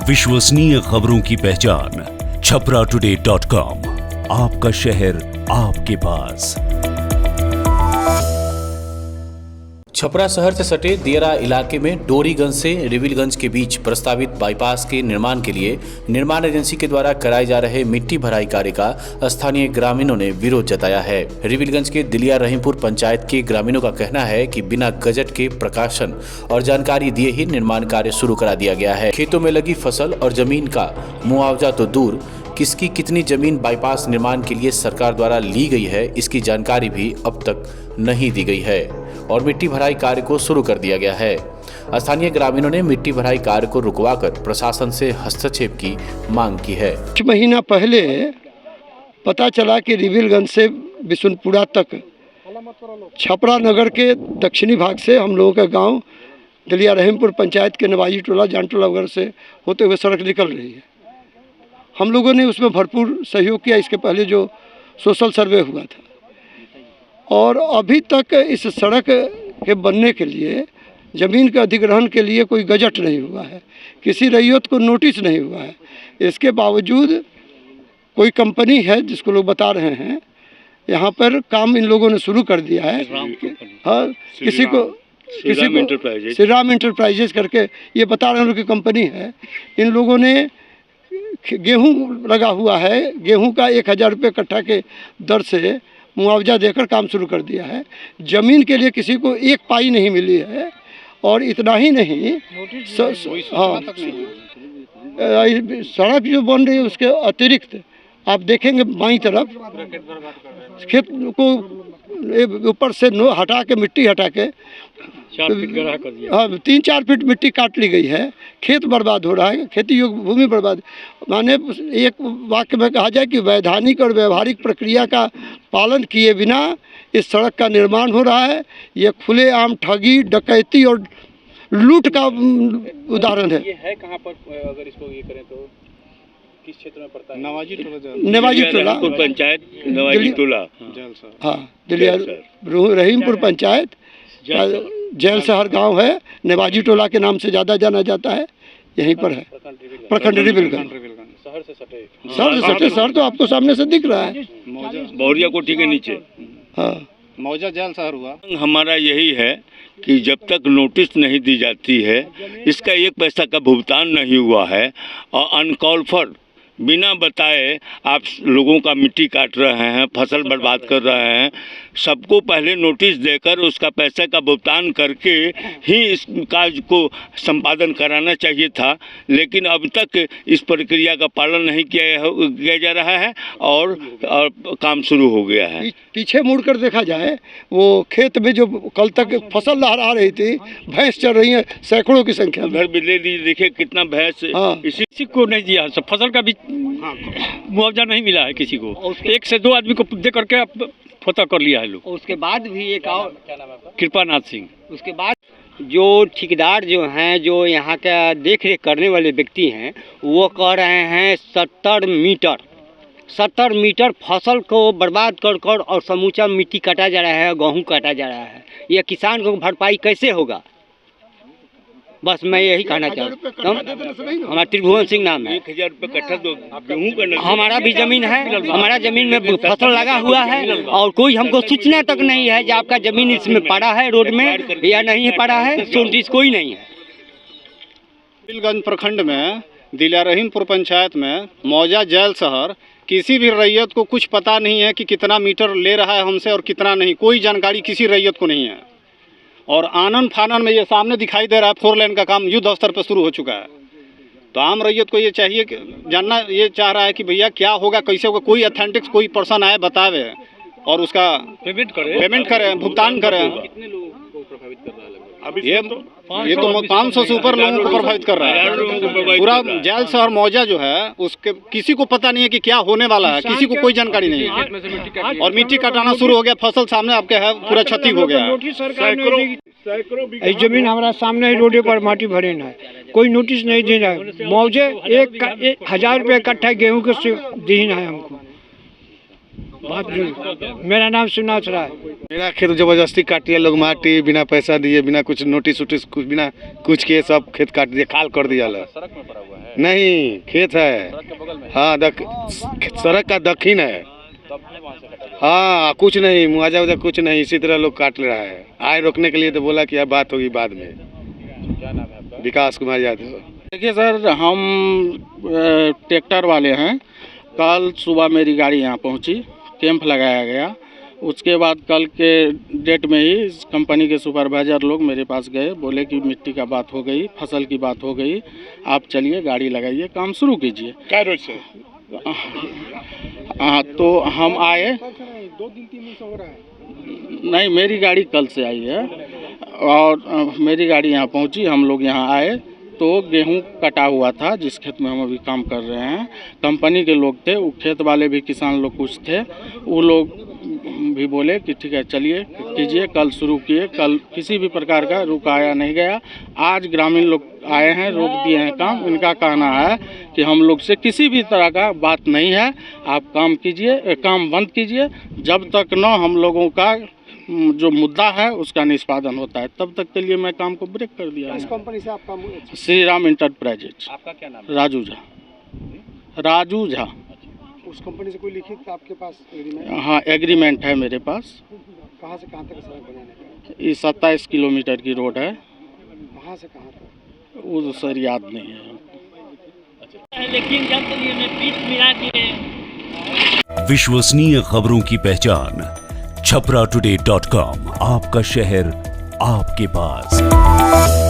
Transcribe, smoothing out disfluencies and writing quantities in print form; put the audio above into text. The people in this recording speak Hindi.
विश्वसनीय खबरों की पहचान छपराटुडे.com। आपका शहर आपके पास। छपरा शहर से सटे दियरा इलाके में डोरीगंज से रिविलगंज के बीच प्रस्तावित बाईपास के निर्माण के लिए निर्माण एजेंसी के द्वारा कराए जा रहे मिट्टी भराई कार्य का स्थानीय ग्रामीणों ने विरोध जताया है। रिविलगंज के दिलिया रहीमपुर पंचायत के ग्रामीणों का कहना है कि बिना गजट के प्रकाशन और जानकारी दिए ही निर्माण कार्य शुरू करा दिया गया है। खेतों में लगी फसल और जमीन का मुआवजा तो दूर, किसकी कितनी जमीन बाईपास निर्माण के लिए सरकार द्वारा ली गई है, इसकी जानकारी भी अब तक नहीं दी गई है और मिट्टी भराई कार्य को शुरू कर दिया गया है। स्थानीय ग्रामीणों ने मिट्टी भराई कार्य को रुकवाकर प्रशासन से हस्तक्षेप की मांग की है। कुछ महीना पहले पता चला कि रिविलगंज से बिशुनपुरा तक छपरा नगर के दक्षिणी भाग से हम लोगों का गांव दिलिया रहीमपुर पंचायत के नवाजी टोला जान टोला वगैरह से होते हुए सड़क निकल रही है। हम लोगों ने उसमें भरपूर सहयोग किया। इसके पहले जो सोशल सर्वे हुआ था और अभी तक इस सड़क के बनने के लिए ज़मीन के अधिग्रहण के लिए कोई गजट नहीं हुआ है, किसी रैयत को नोटिस नहीं हुआ है। इसके बावजूद कोई कंपनी है जिसको लोग बता रहे हैं यहाँ पर काम इन लोगों ने शुरू कर दिया है। हाँ, श्री राम इंटरप्राइजेज करके ये बता रहे हैं कि कंपनी है। इन लोगों ने गेहूं लगा हुआ है, गेहूं का 1000 रुपये कट्ठा के दर से मुआवजा देकर काम शुरू कर दिया है। ज़मीन के लिए किसी को एक पाई नहीं मिली है और इतना ही नहीं, हाँ, सड़क जो बन रही है उसके अतिरिक्त आप देखेंगे बाईं तरफ खेत को ऊपर से हटा के मिट्टी हटा के 3-4 फीट मिट्टी काट ली गई है। खेत बर्बाद हो रहा है, खेती योग्य भूमि बर्बाद। माने एक वाक्य में कहा जाए कि वैधानिक और व्यवहारिक प्रक्रिया का पालन किए बिना इस सड़क का निर्माण हो रहा है। ये खुलेआम ठगी, डकैती और लूट का उदाहरण है। ये है कहाँ पर? अगर इसको ये करें तो किस क्षेत्र में पड़ता है? नवाजी टोला पंचायत, नवाजी टोला, हाँ, दिलिया रहीमपुर पंचायत जेल शहर गांव है। नवाजी टोला के नाम से ज़्यादा जाना जाता है। यहीं पर है प्रखंड रिविलगंज। शहर से सटे शहर तो आपको सामने से दिख रहा है, बहुरिया कोठी के नीचे। हाँ, मौजा जेल शहर हुआ। हमारा यही है कि जब तक नोटिस नहीं दी जाती है, इसका 1 पैसा का भुगतान नहीं हुआ है और अनकॉल फॉर बिना बताए आप लोगों का मिट्टी काट रहे हैं, फसल बर्बाद कर रहे हैं। सबको पहले नोटिस देकर उसका पैसे का भुगतान करके ही इस कार्य को संपादन कराना चाहिए था, लेकिन अब तक इस प्रक्रिया का पालन नहीं किया जा रहा है और काम शुरू हो गया है। पीछे मुड़कर देखा जाए, वो खेत में जो कल तक फसल लहरा रही थी, भैंस चल रही है सैकड़ों की संख्या में। घर भी ले लीजिए, देखिए कितना भैंस। हाँ, किसी को नहीं दिया, सब फसल का भी मुआवजा नहीं मिला है किसी को। 1 से 2 आदमी को दे करके फोता कर लिया है लोग। उसके बाद भी एक और कृपानाथ सिंह। उसके बाद जो ठेकेदार जो हैं, जो यहाँ का देख रेख करने वाले व्यक्ति हैं, वो कह रहे हैं 70 मीटर फसल को बर्बाद कर और समूचा मिट्टी काटा जा रहा है, गेहूँ काटा जा रहा है। ये किसान को भरपाई कैसे होगा? बस मैं यही कहना चाहता हूँ। हमारा त्रिभुवन सिंह नाम है। 1000 रुपये कट्ठा तो गेहूँ का। हमारा भी ज़मीन है, हमारा ज़मीन में फसल लगा हुआ है और कोई हमको सूचना तक नहीं है कि आपका ज़मीन इसमें पड़ा है रोड में या नहीं पड़ा है। नोटिस कोई नहीं है। रिविलगंज प्रखंड में दिलिया रहीमपुर पंचायत में मौजा जेल शहर किसी भी रैयत को कुछ पता नहीं है कि कितना मीटर ले रहा है हमसे और कितना नहीं। कोई जानकारी किसी रैयत को नहीं है और आनन फानन में ये सामने दिखाई दे रहा है 4 लेन का काम युद्ध स्तर पर शुरू हो चुका है। तो आम रैयत को ये चाहिए कि जानना ये चाह रहा है कि भैया क्या होगा, कैसे होगा। कोई अथेंटिक्स कोई पर्सन आए बतावे और उसका पेमेंट करें, भुगतान करें। कितने लोगों को प्रभावित कर रहा है? ये तो 500 से ऊपर लोगों को प्रभावित कर रहा है। पूरा जेल शहर मौजा जो है उसके किसी को पता नहीं है कि क्या होने वाला है, किसी को कोई जानकारी नहीं है। और मिट्टी काटाना शुरू हो गया, फसल सामने आपके है, पूरा क्षति हो गया है। जमीन हमारा सामने ही रोडे पर माटी भरे ना है, कोई नोटिस नहीं दे रहा है। मौजे 1000 रुपये कट्ठा गेहूँ के दीन है हमको। बात जरूर। मेरा नाम सुनाथ राय। मेरा खेत जबरदस्ती काट दिया लोग, माटी बिना पैसा दिए, बिना कुछ नोटिस उटिस, कुछ बिना कुछ किए सब खेत काट दिया, खाल कर दिया। सड़क में पड़ा हुआ है? नहीं, खेत है। सड़क के बगल में? हाँ, सड़क का दक्षिण है। तब वहाँ से कटा गया? हाँ, कुछ नहीं, मुआवजा वजा कुछ नहीं, इसी तरह लोग काट ले रहा है। आए रोकने के लिए तो बोला कि अब बात होगी बाद में। क्या नाम है आपका? विकास कुमार यादव। देखिए सर, हम ट्रैक्टर वाले हैं। कल सुबह मेरी गाड़ी यहाँ पहुँची, कैंप लगाया गया। उसके बाद कल के डेट में ही इस कंपनी के सुपरवाइजर लोग मेरे पास गए, बोले कि मिट्टी का बात हो गई, फसल की बात हो गई, आप चलिए गाड़ी लगाइए, काम शुरू कीजिए। क्या रोज से? हाँ, तो हम आए। 2 दिन 3 दिन से हो रहा है। नहीं, मेरी गाड़ी कल से आई है और मेरी गाड़ी यहाँ पहुँची, हम लोग यहाँ आए तो गेहूं कटा हुआ था जिस खेत में हम अभी काम कर रहे हैं। कंपनी के लोग थे, वो खेत वाले भी किसान लोग कुछ थे, वो लोग भी बोले कि ठीक है चलिए कीजिए, कल शुरू किए। कल किसी भी प्रकार का रुकाया नहीं गया। आज ग्रामीण लोग आए हैं, रोक दिए हैं काम। इनका कहना है कि हम लोग से किसी भी तरह का बात नहीं है, आप काम कीजिए, काम बंद कीजिए, जब तक न हम लोगों का जो मुद्दा है उसका निष्पादन होता है, तब तक के लिए मैं काम को ब्रेक कर दिया। इस कंपनी से आपका श्री राम इंटरप्राइजेज। आपका क्या नाम है? राजू झा। राजू झा। उस कंपनी से कोई लिखित आपके पास एग्रीमेंट? हाँ, एग्रीमेंट है मेरे पास। कहाँ से कहाँ तक सड़क बनाने का? ये 27 किलोमीटर की रोड है। कहाँ से कहाँ तक? वो तो सर याद नहीं है। लेकिन जब तक ये पीठ मिला के विश्वसनीय खबरों की पहचान छपरा today.com, आपका शहर आपके पास।